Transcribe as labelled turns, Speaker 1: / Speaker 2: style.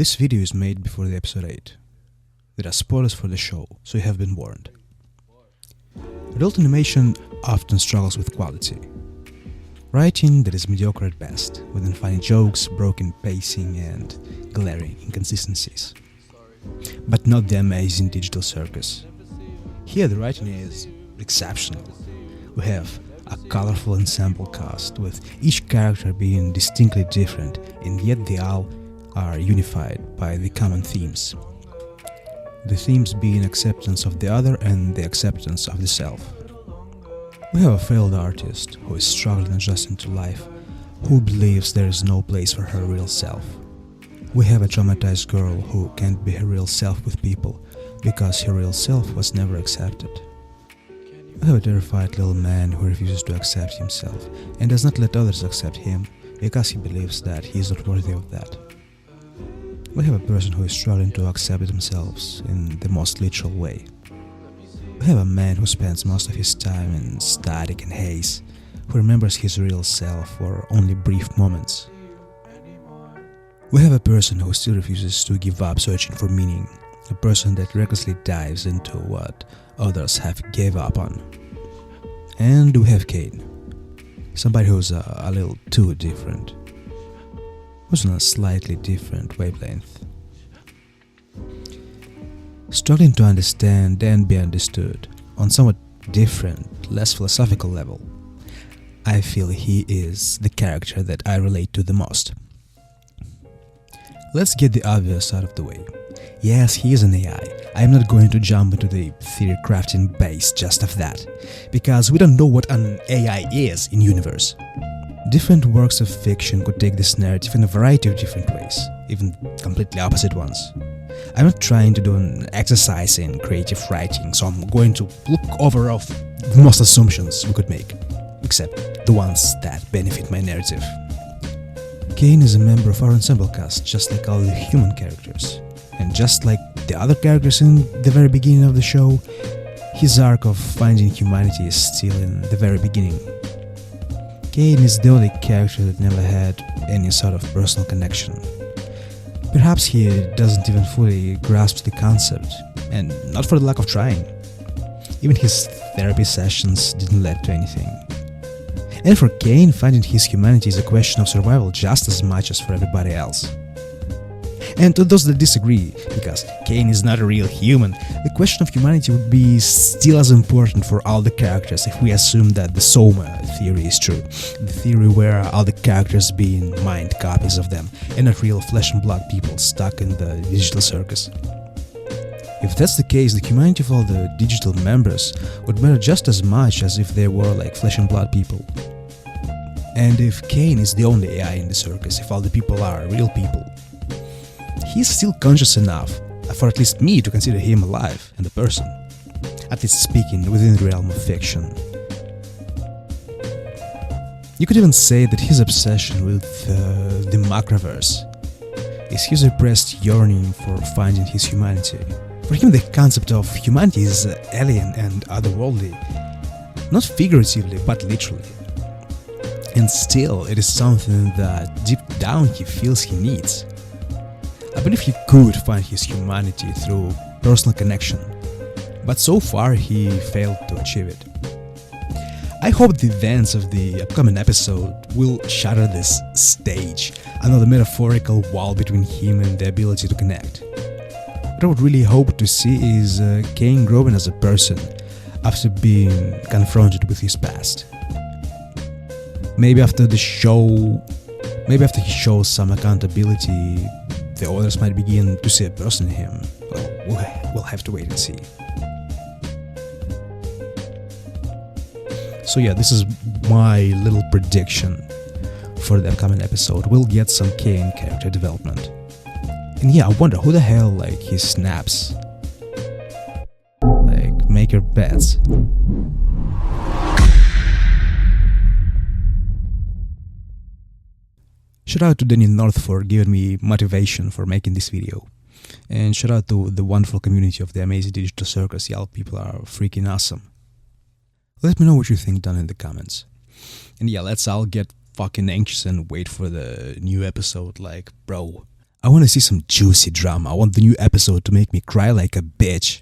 Speaker 1: This video is made before the episode 8. There are spoilers for the show, so you have been warned. Adult animation often struggles with quality. Writing that is mediocre at best, with unfunny jokes, broken pacing, and glaring inconsistencies. But not the amazing digital circus. Here the writing is exceptional. We have a colorful ensemble cast, with each character being distinctly different, and yet they all are unified by the common themes. The themes being acceptance of the other and the acceptance of the self. We have a failed artist who is struggling adjusting to life, who believes there is no place for her real self. We have a traumatized girl who can't be her real self with people because her real self was never accepted. We have a terrified little man who refuses to accept himself and does not let others accept him because he believes that he is not worthy of that. We have a person who is struggling to accept themselves in the most literal way. We have a man who spends most of his time in static and haze, who remembers his real self for only brief moments. We have a person who still refuses to give up searching for meaning, a person that recklessly dives into what others have gave up on. And we have Caine, somebody who's a little too different, who's on a slightly different wavelength. Struggling to understand and be understood on somewhat different, less philosophical level, I feel he is the character that I relate to the most. Let's get the obvious out of the way. Yes, he is an AI. I'm not going to jump into the theory crafting base just of that, because we don't know what an AI is in universe. Different works of fiction could take this narrative in a variety of different ways, even completely opposite ones. I'm not trying to do an exercise in creative writing, so I'm going to look over of the most assumptions we could make, except the ones that benefit my narrative. Caine is a member of our ensemble cast, just like all the human characters. And just like the other characters in the very beginning of the show, his arc of finding humanity is still in the very beginning. Caine is the only character that never had any sort of personal connection. Perhaps he doesn't even fully grasp the concept, and not for the lack of trying. Even his therapy sessions didn't lead to anything. And for Caine, finding his humanity is a question of survival just as much as for everybody else. And to those that disagree, because Caine is not a real human, the question of humanity would be still as important for all the characters if we assume that the Soma theory is true. The theory where all the characters being mind copies of them, and not real flesh and blood people stuck in the digital circus. If that's the case, the humanity of all the digital members would matter just as much as if they were like flesh and blood people. And if Caine is the only AI in the circus, if all the people are real people, he's still conscious enough for at least me to consider him alive and a person, at least speaking within the realm of fiction. You could even say that his obsession with the macroverse is his repressed yearning for finding his humanity. For him, the concept of humanity is alien and otherworldly, not figuratively but literally. And still, it is something that deep down he feels he needs. I believe he could find his humanity through personal connection, but so far he failed to achieve it. I hope the events of the upcoming episode will shatter this stage, another metaphorical wall between him and the ability to connect. What I would really hope to see is Caine growing as a person after being confronted with his past. Maybe after he shows some accountability, the others might begin to see a person in him. Well, we'll have to wait and see. So yeah, this is my little prediction for the upcoming episode. We'll get some Caine character development. And yeah, I wonder who the hell he snaps. Make your bets. Shout out to Danny North for giving me motivation for making this video. And shout out to the wonderful community of the Amazing Digital Circus. Y'all people are freaking awesome. Let me know what you think down in the comments. And yeah, let's all get fucking anxious and wait for the new episode. Bro, I want to see some juicy drama. I want the new episode to make me cry like a bitch.